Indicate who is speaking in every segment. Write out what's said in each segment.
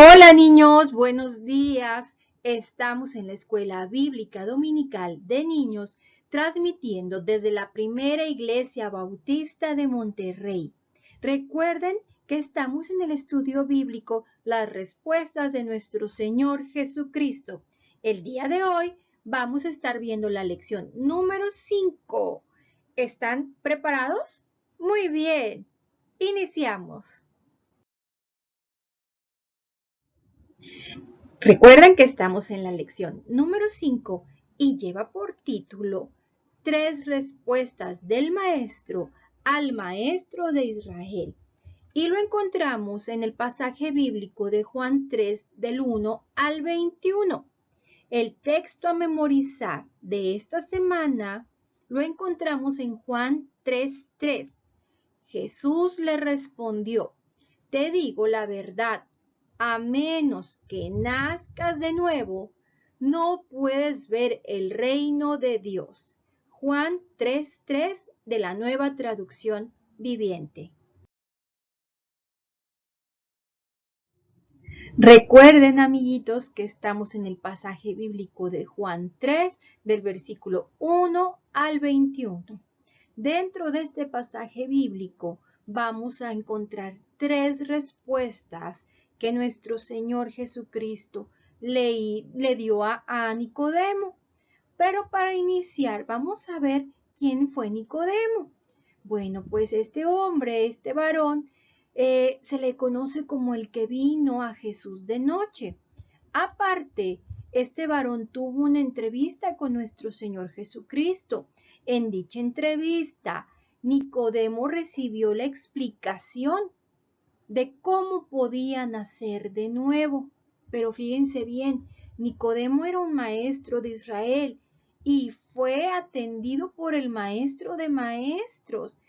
Speaker 1: Hola niños, buenos días. Estamos en la Escuela Bíblica Dominical de Niños, transmitiendo desde la primera Iglesia Bautista de Monterrey. Recuerden que estamos en el estudio bíblico Las Respuestas de nuestro Señor Jesucristo. El día de hoy vamos a estar viendo la lección número 5. ¿Están preparados? Muy bien. Iniciamos. Recuerden que estamos en la lección número 5 y lleva por título Tres respuestas del maestro al maestro de Israel. Y lo encontramos en el pasaje bíblico de Juan 3 del 1 al 21. El texto a memorizar de esta semana lo encontramos en Juan 3:3. Jesús le respondió: te digo la verdad, a menos que nazcas de nuevo, no puedes ver el reino de Dios. Juan 3:3 de la Nueva Traducción Viviente. Recuerden, amiguitos, que estamos en el pasaje bíblico de Juan 3, del versículo 1 al 21. Dentro de este pasaje bíblico vamos a encontrar tres respuestas que nuestro Señor Jesucristo le dio a Nicodemo. Pero para iniciar vamos a ver quién fue Nicodemo. Bueno, pues este hombre, este varón, se le conoce como el que vino a Jesús de noche. Aparte, este varón tuvo una entrevista con nuestro Señor Jesucristo. En dicha entrevista, Nicodemo recibió la explicación de cómo podía nacer de nuevo. Pero fíjense bien, Nicodemo era un maestro de Israel y fue atendido por el maestro de maestros.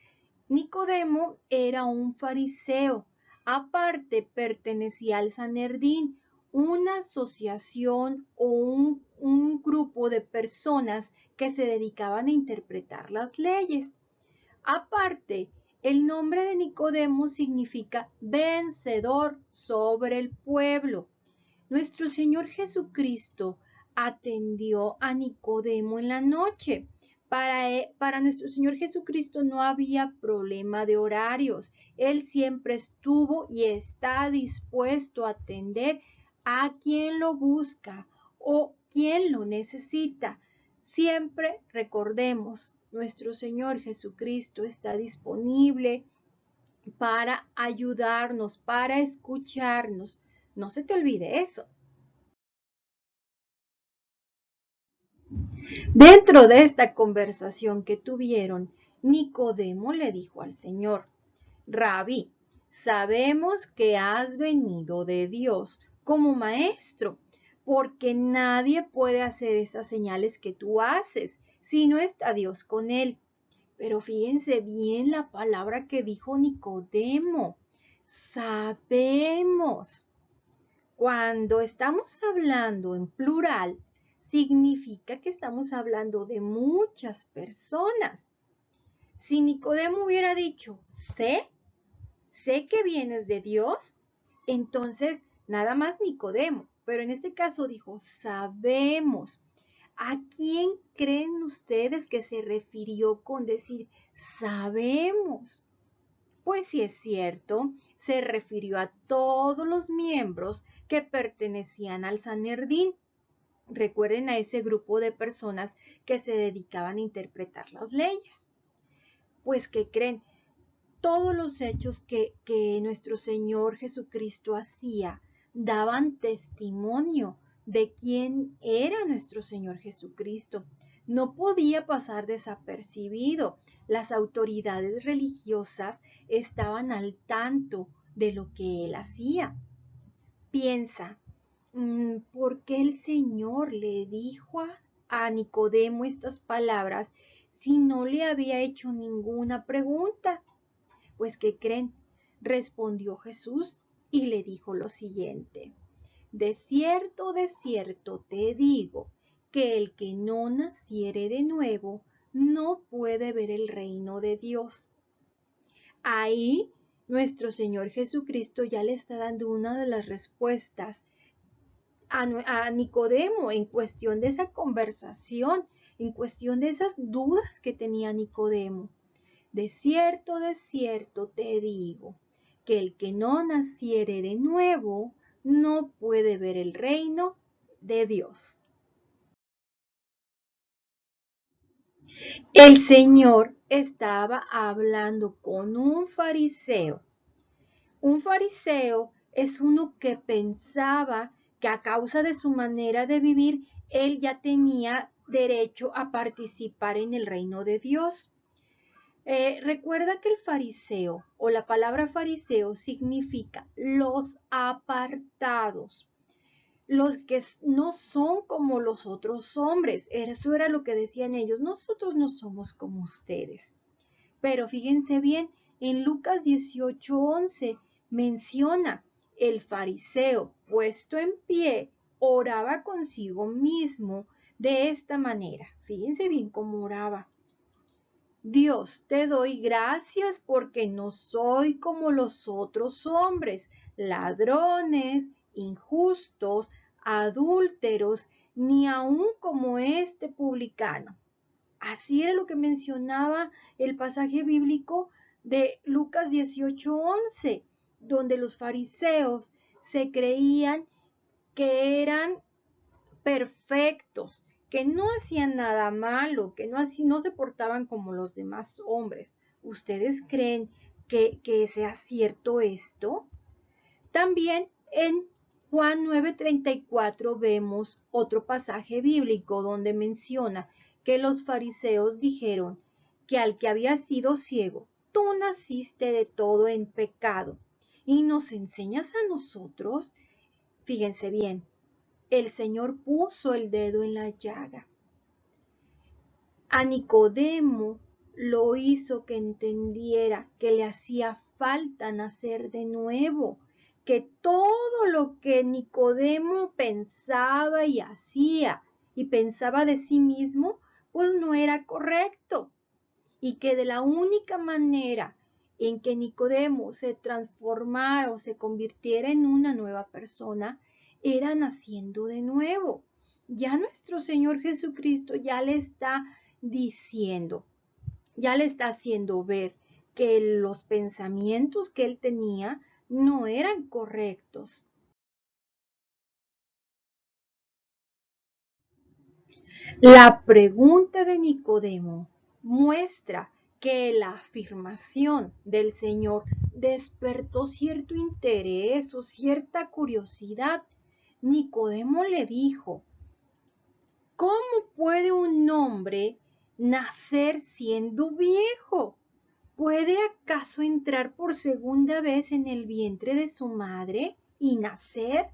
Speaker 1: Nicodemo era un fariseo. Aparte, pertenecía al Sanedrín, una asociación o un grupo de personas que se dedicaban a interpretar las leyes. Aparte, el nombre de Nicodemo significa vencedor sobre el pueblo. Nuestro Señor Jesucristo atendió a Nicodemo en la noche. Para nuestro Señor Jesucristo no había problema de horarios. Él siempre estuvo y está dispuesto a atender a quien lo busca o quien lo necesita. Siempre recordemos, nuestro Señor Jesucristo está disponible para ayudarnos, para escucharnos. No se te olvide eso. Dentro de esta conversación que tuvieron, Nicodemo le dijo al Señor: Rabí, sabemos que has venido de Dios como maestro, porque nadie puede hacer esas señales que tú haces si no está Dios con él. Pero fíjense bien la palabra que dijo Nicodemo. Sabemos. Cuando estamos hablando en plural, significa que estamos hablando de muchas personas. Si Nicodemo hubiera dicho, sé que vienes de Dios, entonces nada más Nicodemo. Pero en este caso dijo, sabemos. ¿A quién creen ustedes que se refirió con decir sabemos? Pues si es cierto, se refirió a todos los miembros que pertenecían al Sanedrín. Recuerden a ese grupo de personas que se dedicaban a interpretar las leyes. Pues ¿qué creen? Todos los hechos que nuestro Señor Jesucristo hacía daban testimonio de quién era nuestro Señor Jesucristo. No podía pasar desapercibido. Las autoridades religiosas estaban al tanto de lo que él hacía. Piensa, ¿por qué el Señor le dijo a Nicodemo estas palabras si no le había hecho ninguna pregunta? Pues, ¿qué creen? Respondió Jesús y le dijo lo siguiente: de cierto te digo, que el que no naciere de nuevo no puede ver el reino de Dios. Ahí nuestro Señor Jesucristo ya le está dando una de las respuestas a Nicodemo en cuestión de esa conversación, en cuestión de esas dudas que tenía Nicodemo. De cierto te digo, que el que no naciere de nuevo no puede ver el reino de Dios. El Señor estaba hablando con un fariseo. Un fariseo es uno que pensaba que a causa de su manera de vivir, él ya tenía derecho a participar en el reino de Dios. Recuerda que el fariseo o la palabra fariseo significa los apartados, los que no son como los otros hombres. Eso era lo que decían ellos. Nosotros no somos como ustedes. Pero fíjense bien, en Lucas 18:11 menciona el fariseo puesto en pie, oraba consigo mismo de esta manera. Fíjense bien cómo oraba. Dios, te doy gracias porque no soy como los otros hombres, ladrones, injustos, adúlteros, ni aun como este publicano. Así era lo que mencionaba el pasaje bíblico de Lucas 18:11, donde los fariseos se creían que eran perfectos, que no hacían nada malo, que no se portaban como los demás hombres. ¿Ustedes creen que sea cierto esto? También en Juan 9:34 vemos otro pasaje bíblico donde menciona que los fariseos dijeron que al que había sido ciego, tú naciste de todo en pecado y nos enseñas a nosotros. Fíjense bien, el Señor puso el dedo en la llaga. A Nicodemo lo hizo que entendiera que le hacía falta nacer de nuevo, que todo lo que Nicodemo pensaba y hacía y pensaba de sí mismo, pues no era correcto, y que de la única manera en que Nicodemo se transformara o se convirtiera en una nueva persona era naciendo de nuevo. Ya nuestro Señor Jesucristo ya le está diciendo, ya le está haciendo ver que los pensamientos que él tenía no eran correctos. La pregunta de Nicodemo muestra que la afirmación del Señor despertó cierto interés o cierta curiosidad. Nicodemo le dijo, ¿cómo puede un hombre nacer siendo viejo? ¿Puede acaso entrar por segunda vez en el vientre de su madre y nacer?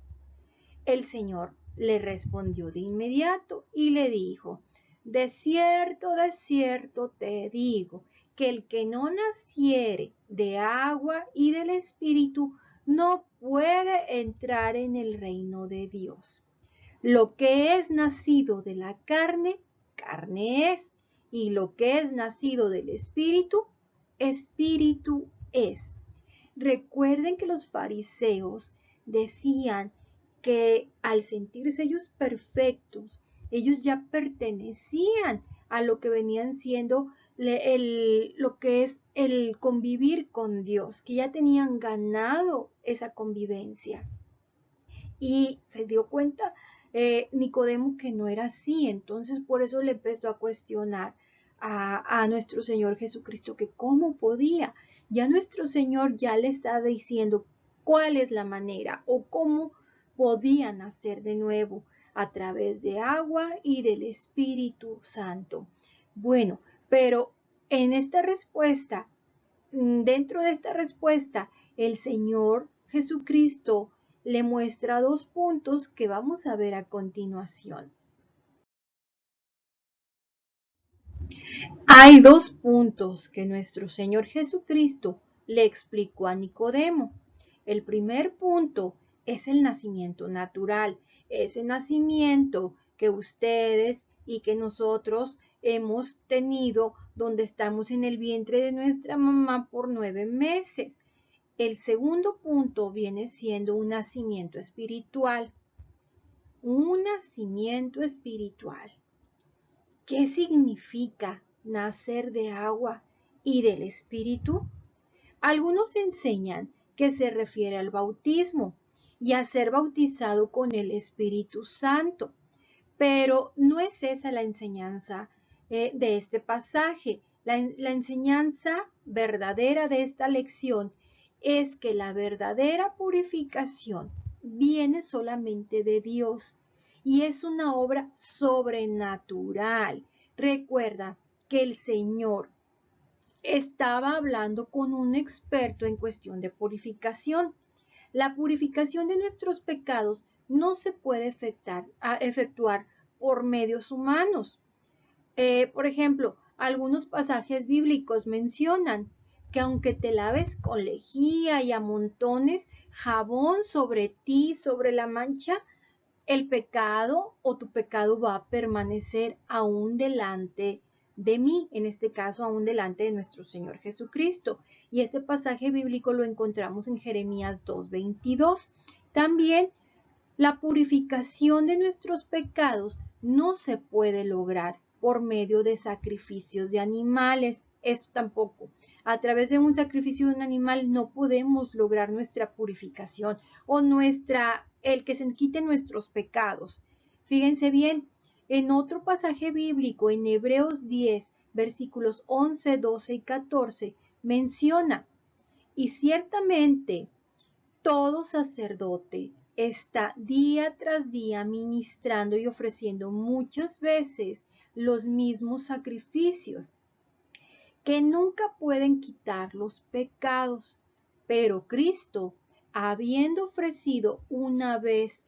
Speaker 1: El Señor le respondió de inmediato y le dijo, de cierto te digo, que el que no naciere de agua y del Espíritu no puede entrar en el reino de Dios. Lo que es nacido de la carne, carne es, y lo que es nacido del Espíritu, Espíritu es. Recuerden que los fariseos decían que al sentirse ellos perfectos, ellos ya pertenecían a lo que venían siendo lo que es el convivir con Dios, que ya tenían ganado esa convivencia. Y se dio cuenta Nicodemo que no era así, entonces por eso le empezó a cuestionar a nuestro Señor Jesucristo que cómo podía. Ya nuestro Señor ya le está diciendo cuál es la manera o cómo podía nacer de nuevo a través de agua y del Espíritu Santo. Bueno, pero en esta respuesta, dentro de esta respuesta, el Señor Jesucristo le muestra dos puntos que vamos a ver a continuación. Hay dos puntos que nuestro Señor Jesucristo le explicó a Nicodemo. El primer punto es el nacimiento natural, ese nacimiento que ustedes y que nosotros hemos tenido donde estamos en el vientre de nuestra mamá por 9 meses. El segundo punto viene siendo un nacimiento espiritual. Un nacimiento espiritual. ¿Qué significa nacer de agua y del Espíritu? Algunos enseñan que se refiere al bautismo y a ser bautizado con el Espíritu Santo, pero no es esa la enseñanza de este pasaje. La enseñanza verdadera de esta lección es que la verdadera purificación viene solamente de Dios y es una obra sobrenatural. Recuerda que el Señor estaba hablando con un experto en cuestión de purificación. La purificación de nuestros pecados no se puede efectuar por medios humanos. Por ejemplo, algunos pasajes bíblicos mencionan que aunque te laves con lejía y amontones jabón sobre ti, sobre la mancha, el pecado o tu pecado va a permanecer aún delante de mí, en este caso aún delante de nuestro Señor Jesucristo. Y este pasaje bíblico lo encontramos en Jeremías 2:22. También la purificación de nuestros pecados no se puede lograr por medio de sacrificios de animales. Esto tampoco. A través de un sacrificio de un animal no podemos lograr nuestra purificación o el que se quiten nuestros pecados. Fíjense bien, en otro pasaje bíblico, en Hebreos 10, versículos 11, 12 y 14, menciona, y ciertamente todo sacerdote está día tras día ministrando y ofreciendo muchas veces los mismos sacrificios que nunca pueden quitar los pecados. Pero Cristo, habiéndose ofrecido una vez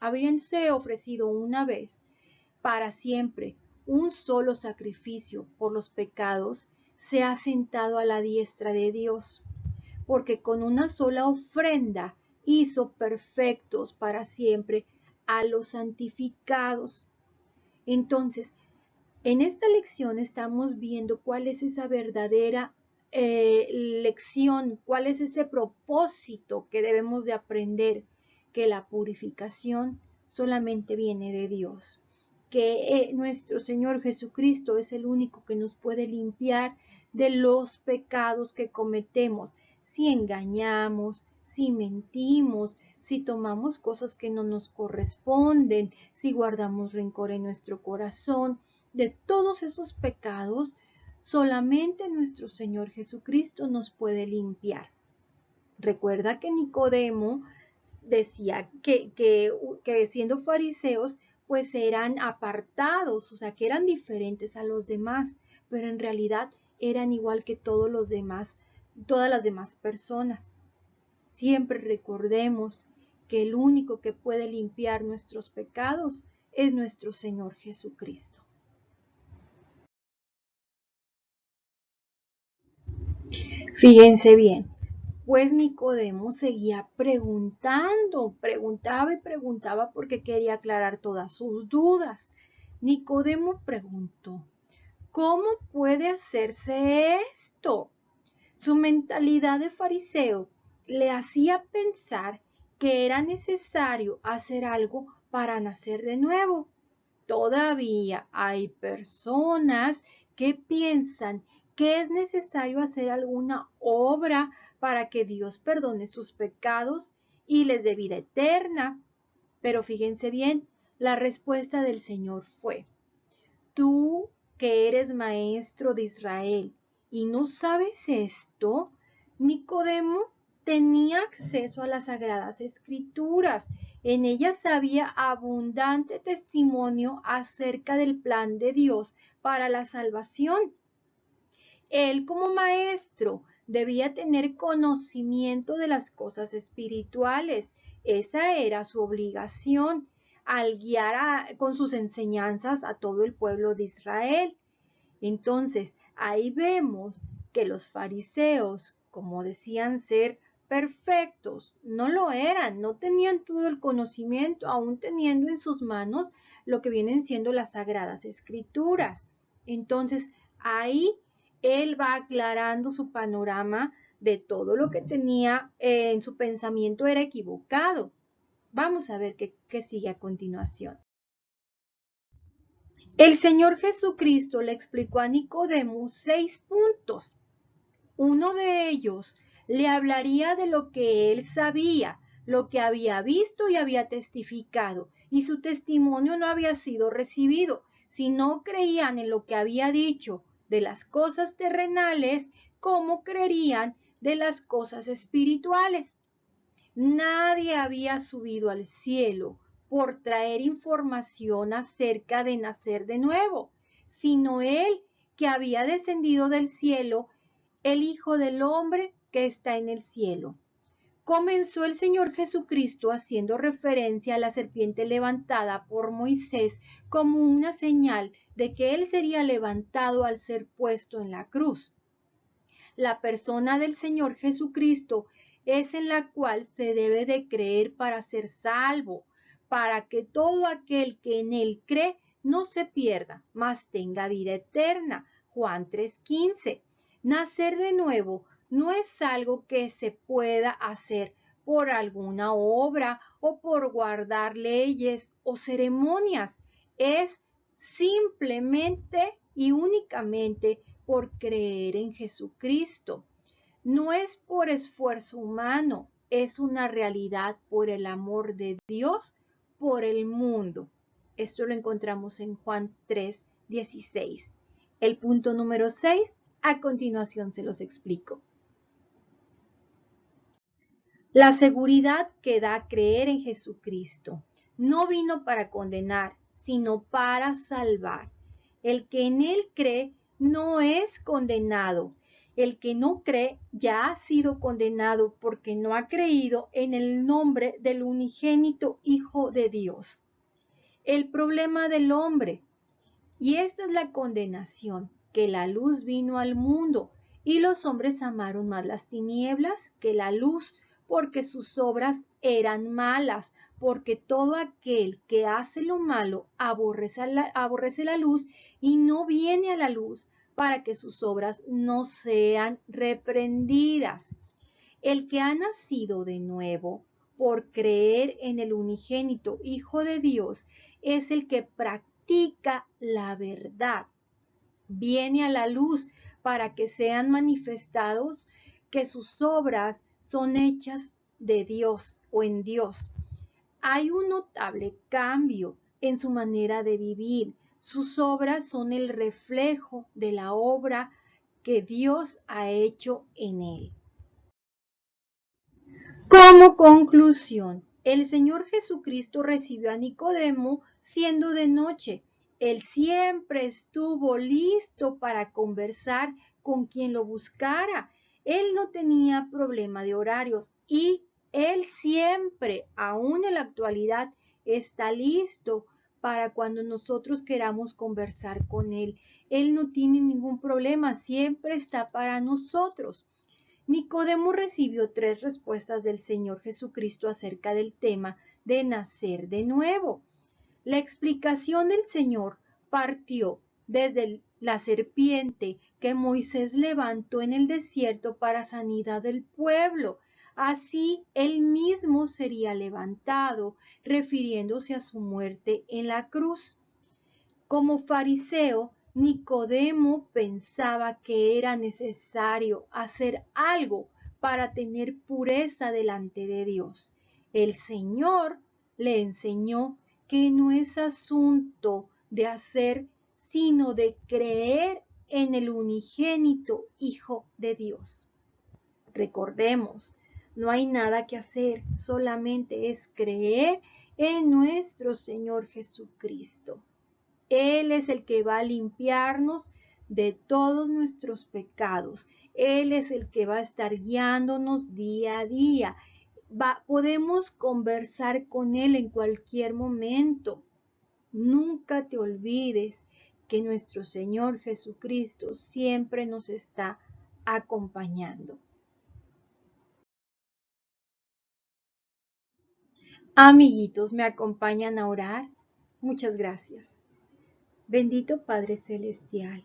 Speaker 1: para siempre un solo sacrificio por los pecados, se ha sentado a la diestra de Dios, porque con una sola ofrenda hizo perfectos para siempre a los santificados. Entonces, en esta lección estamos viendo cuál es esa verdadera lección, cuál es ese propósito que debemos de aprender, que la purificación solamente viene de Dios, que nuestro Señor Jesucristo es el único que nos puede limpiar de los pecados que cometemos, si engañamos, si mentimos, si tomamos cosas que no nos corresponden, si guardamos rencor en nuestro corazón. De todos esos pecados, solamente nuestro Señor Jesucristo nos puede limpiar. Recuerda que Nicodemo decía que siendo fariseos, pues eran apartados, o sea, que eran diferentes a los demás, pero en realidad eran igual que todos los demás, todas las demás personas. Siempre recordemos que el único que puede limpiar nuestros pecados es nuestro Señor Jesucristo. Fíjense bien, pues Nicodemo seguía preguntaba y preguntaba porque quería aclarar todas sus dudas. Nicodemo preguntó, ¿cómo puede hacerse esto? Su mentalidad de fariseo le hacía pensar que era necesario hacer algo para nacer de nuevo. Todavía hay personas que piensan que es necesario hacer alguna obra para que Dios perdone sus pecados y les dé vida eterna. Pero fíjense bien, la respuesta del Señor fue, tú que eres maestro de Israel y no sabes esto, Nicodemo tenía acceso a las sagradas escrituras. En ellas había abundante testimonio acerca del plan de Dios para la salvación. Él como maestro debía tener conocimiento de las cosas espirituales. Esa era su obligación al guiar con sus enseñanzas a todo el pueblo de Israel. Entonces, ahí vemos que los fariseos, como decían ser perfectos, no lo eran, no tenían todo el conocimiento, aún teniendo en sus manos lo que vienen siendo las sagradas escrituras. Entonces, ahí él va aclarando su panorama de todo lo que tenía en su pensamiento era equivocado. Vamos a ver qué sigue a continuación. El Señor Jesucristo le explicó a Nicodemo 6 puntos. Uno de ellos le hablaría de lo que él sabía, lo que había visto y había testificado, y su testimonio no había sido recibido. Si no creían en lo que había dicho de las cosas terrenales, ¿cómo creerían de las cosas espirituales? Nadie había subido al cielo por traer información acerca de nacer de nuevo, sino él que había descendido del cielo, el Hijo del Hombre que está en el cielo. Comenzó el Señor Jesucristo haciendo referencia a la serpiente levantada por Moisés como una señal de que él sería levantado al ser puesto en la cruz. La persona del Señor Jesucristo es en la cual se debe de creer para ser salvo, para que todo aquel que en él cree no se pierda, mas tenga vida eterna. Juan 3:15. Nacer de nuevo no es algo que se pueda hacer por alguna obra o por guardar leyes o ceremonias. Es simplemente y únicamente por creer en Jesucristo. No es por esfuerzo humano, es una realidad por el amor de Dios por el mundo. Esto lo encontramos en Juan 3:16. El punto número 6, a continuación se los explico. La seguridad que da creer en Jesucristo no vino para condenar, sino para salvar. El que en él cree no es condenado. El que no cree ya ha sido condenado porque no ha creído en el nombre del unigénito Hijo de Dios. El problema del hombre, y esta es la condenación, que la luz vino al mundo y los hombres amaron más las tinieblas que la luz, porque sus obras eran malas, porque todo aquel que hace lo malo aborrece la luz y no viene a la luz para que sus obras no sean reprendidas. El que ha nacido de nuevo por creer en el unigénito Hijo de Dios es el que practica la verdad. Viene a la luz para que sean manifestados que sus obras son hechas de Dios o en Dios. Hay un notable cambio en su manera de vivir. Sus obras son el reflejo de la obra que Dios ha hecho en él. Como conclusión, el Señor Jesucristo recibió a Nicodemo siendo de noche. Él siempre estuvo listo para conversar con quien lo buscara. Él no tenía problema de horarios y él siempre, aún en la actualidad, está listo para cuando nosotros queramos conversar con él. Él no tiene ningún problema, siempre está para nosotros. Nicodemo recibió 3 respuestas del Señor Jesucristo acerca del tema de nacer de nuevo. La explicación del Señor partió desde la serpiente que Moisés levantó en el desierto para sanidad del pueblo. Así él mismo sería levantado, refiriéndose a su muerte en la cruz. Como fariseo, Nicodemo pensaba que era necesario hacer algo para tener pureza delante de Dios. El Señor le enseñó que no es asunto de hacer, sino de creer en el unigénito Hijo de Dios. Recordemos, no hay nada que hacer, solamente es creer en nuestro Señor Jesucristo. Él es el que va a limpiarnos de todos nuestros pecados. Él es el que va a estar guiándonos día a día. Podemos conversar con Él en cualquier momento. Nunca te olvides que nuestro Señor Jesucristo siempre nos está acompañando. Amiguitos, ¿me acompañan a orar? Muchas gracias. Bendito Padre Celestial,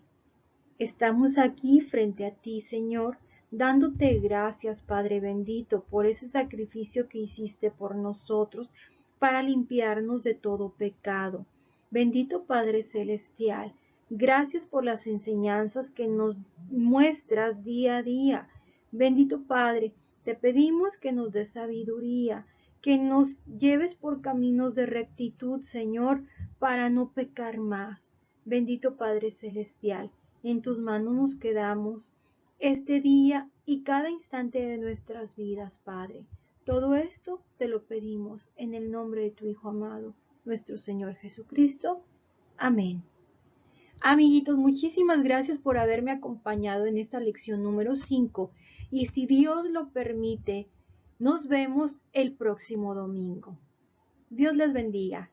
Speaker 1: estamos aquí frente a ti, Señor, dándote gracias, Padre bendito, por ese sacrificio que hiciste por nosotros para limpiarnos de todo pecado. Bendito Padre Celestial, gracias por las enseñanzas que nos muestras día a día. Bendito Padre, te pedimos que nos des sabiduría, que nos lleves por caminos de rectitud, Señor, para no pecar más. Bendito Padre Celestial, en tus manos nos quedamos este día y cada instante de nuestras vidas, Padre. Todo esto te lo pedimos en el nombre de tu Hijo amado, nuestro Señor Jesucristo. Amén. Amiguitos, muchísimas gracias por haberme acompañado en esta lección número 5 y si Dios lo permite, nos vemos el próximo domingo. Dios les bendiga.